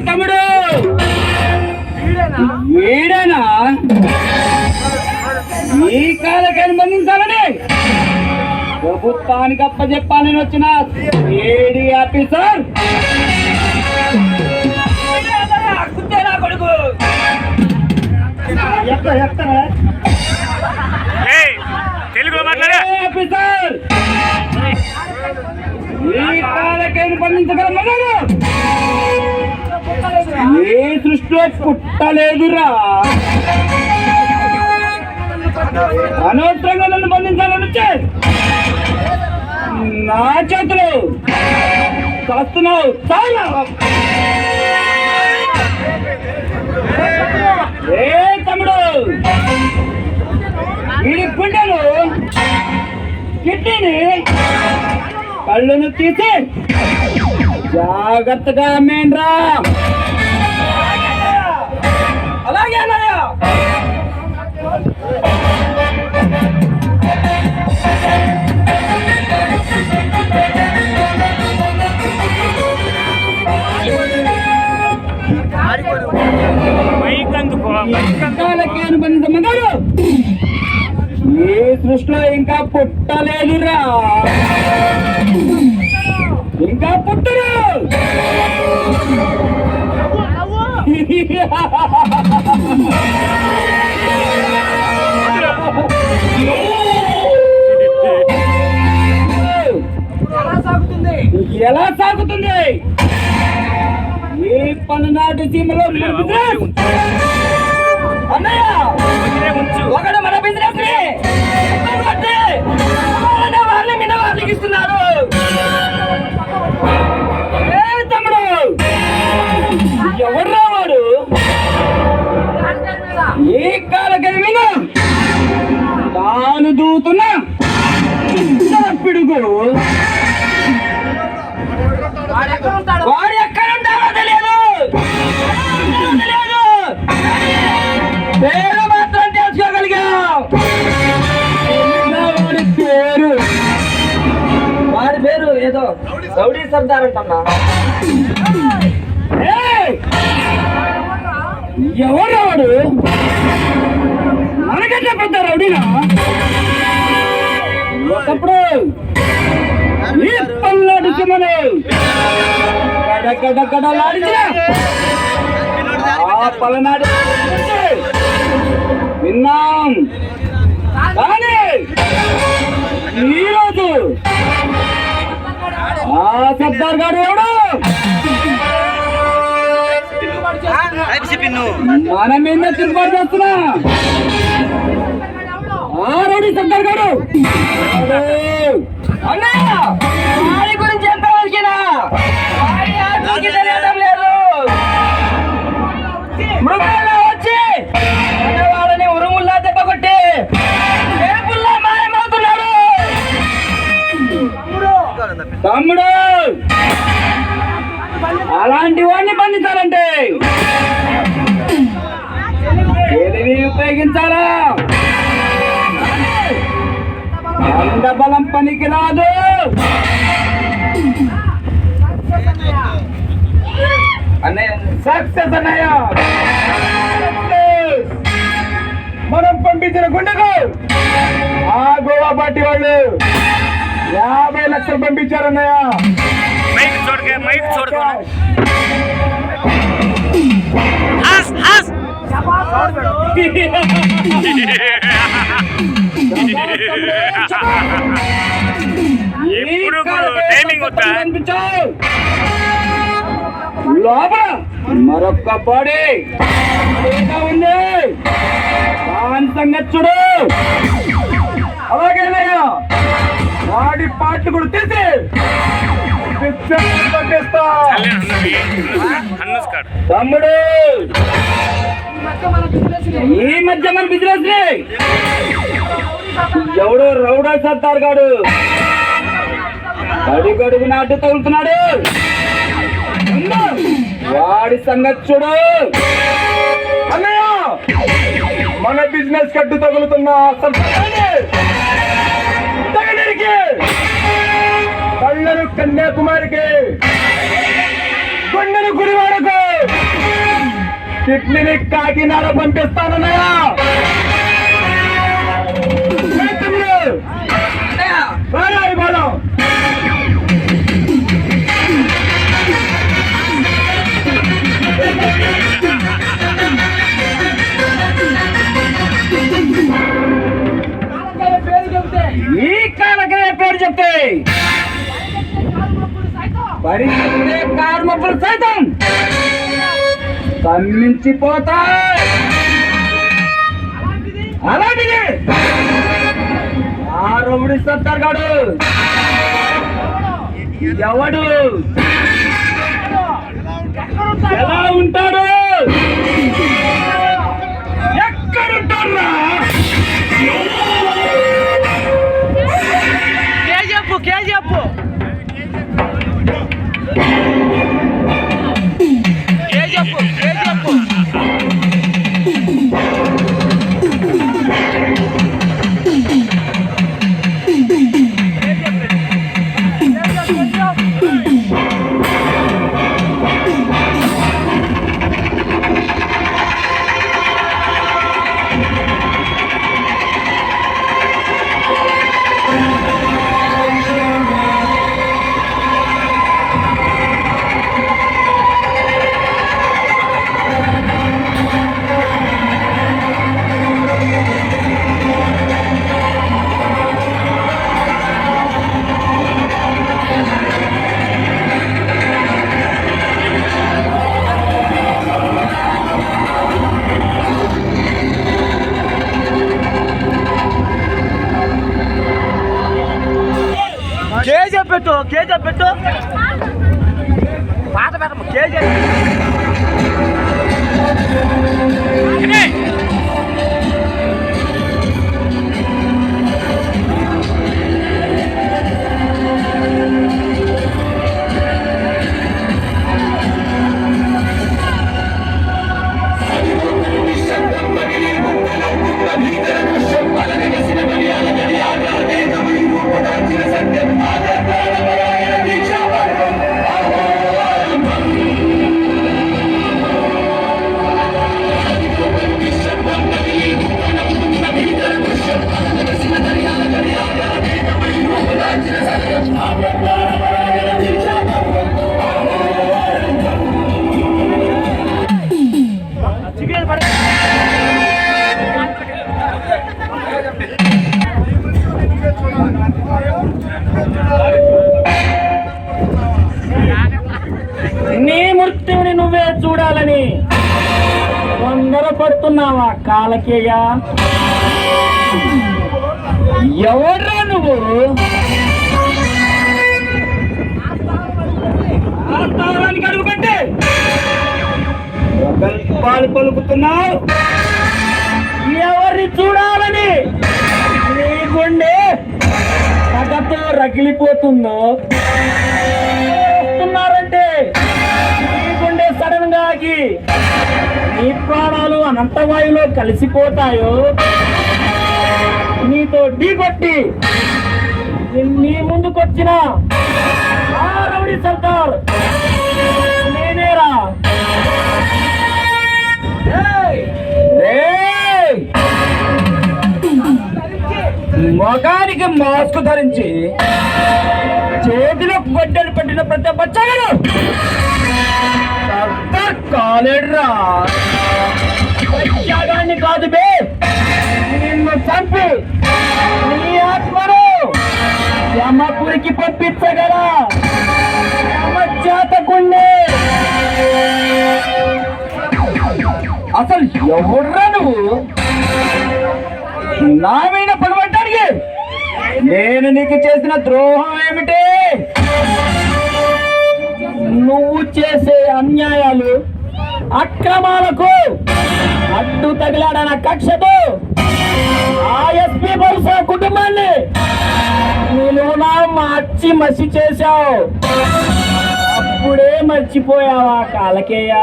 తమ్ముడు వీడేనా ఈ కాలకాన్ని బంధించాలని ప్రభుత్వానికి అప్పచెప్పాలని వచ్చిన ఏడీ ఆఫీసర్ కొడుకు తెలుగులో మాట్లాడే ఆఫీసర్ ఈ కాలకాన్ని బంధించగలమన్నాడు. ఏ సృష్టిలో పుట్టలేదురా, అనవసరంగా నన్ను బంధించాలని వచ్చే నా చేతులు కాస్తున్నావు. చాలా ఏ తమ్ముడు వీడి గుండెలు కిడ్నీని కళ్ళును తీసి జాగ్రత్తగా అమ్మేండ్రా. అలాగే అన్నయ్య. అనుబంధమన్నారు ఈ సృష్టిలో ఇంకా పుట్టలేదురా, ఇంకా పుట్టరు. ఎలా సాగుతుంది ఈ పల్నాడు సీమలో అన్నయ్య? ఒకడు మన బిజినెస్ వాళ్ళని మీద వాళ్ళకి ఇస్తున్నారు. తమ్ముడు ఎవరు రావాడు ఈ కాలకరి మీద తాను దూతున్నా పిడుగు వాడు ఎక్కడ ఉంటారో తెలియదు, పేరు మాత్రం తెలుసుకోగలిగాం. వాడి పేరు ఏదో రౌడీ సర్దార్ అంటన్నా. ఎవరు వాడు? మనకంటే పెద్ద రౌడీనా? ఒకప్పుడు ఈ పల్నాడు సిమను గడగడగడలాడించిన ఆ పల్నాడు విన్నాం. కానీ ఈరోజు ఆ సర్దార్ గారు ఎవడు మన మీద తిరుగుబాటు చేస్తున్నా ఆ రౌడీ సర్దార్ గారు అన్నయ్య వాడి గురించి ఎంత వరకేనా తెలియడం లేదు. మృగాల్లో వచ్చి వాళ్ళని ఉరుముల్లా దెబ్బ కొట్టి వేపుల్లా మాయమవుతున్నాడు. తమ్ముడు అలాంటి వాడిని బంధించాలంటే తెలివి ఉపయోగించాలా? అండబలం పనికి రాదు. సక్సెస్ అన్నయ్య. మనం పంపించిన గుండెకు ఆ గోవా పార్టీ వాళ్ళు 50 లక్షలు పంపించారన్నయ్య. లోపల మరొక్క బాడీ ఉంది, దాని సంగతి చూడు. అలాగే వాడి పాటలు కూడా తీసి తమ్ముడు ఈ మధ్య మన బిజినెస్ ఎవడు రౌడా సర్దార్ గాడు అడుగడుగు నాటు తగులుతున్నాడు. వాడి సంగతి చూడు. అన్నయ్య మన బిజినెస్ కట్టు తగులుతున్నా కళ్ళను కన్యాకుమారికి, కొండను గుడివాడకు, కిడ్నీని కాకినాడ పంపిస్తానన్నయ్యా. బోలో ఈ కాలకయ్య పేరు చెప్తే పరిగెత్తే కారు మబ్బులు సైతం స్తంభించిపోతాయి. అలాంటిది ఆ రౌడీ సర్దార్ గాడు ఎవడు ఎలా ఉంటాడు, ఎక్కడుంటారా? చెప్పు చెప్పు చెప్పు కేజీ పెట్టు పాత పెట్ట కేజీ నీ మృత్యువుని నువ్వే చూడాలని తొందర పడుతున్నావా కాలకేయ? ఎవడ్రా నువ్వు? ఆస్తారానికి అడుగు పెట్టి ప్రగల్భాలు పలుకుతున్నావు. ఎవరిని చూడాలని నీ గుండె పగతో రగిలిపోతుందో వస్తున్నారంటే నీ గుండె సడన్ గా ఆగి నీ ప్రాణాలు అనంతవాయులో కలిసిపోతాయో, నీతో ఢీకొట్టి నీ ముందుకొచ్చిన ఆ రౌడీ సర్దార్ నేనేరా. మొగానికి మాస్క్ ధరించి చేతిలో గొడ్డలు పెట్టిన ప్రతి బచ్చగాడు సర్దార్ కాలేడురా. బచ్చాగాన్ని కాదు బే, నిన్ను చంపి నీ ఆత్మను యమపురికి పంపించగల యమజాతకుండే. అసలు ఎవడ్రా నువ్వు? నా మీద పడబడ్డానికి నేను నీకు చేసిన ద్రోహం ఏమిటి? నువ్వు చేసే అన్యాయాలు అక్రమాలకు అడ్డు తగిలాడన్న కక్షతో ఆ ఎస్పీ బహుశా కుటుంబాన్ని నిలువునా మార్చి మసి చేశావు. అప్పుడే మర్చిపోయావా కాలకేయ?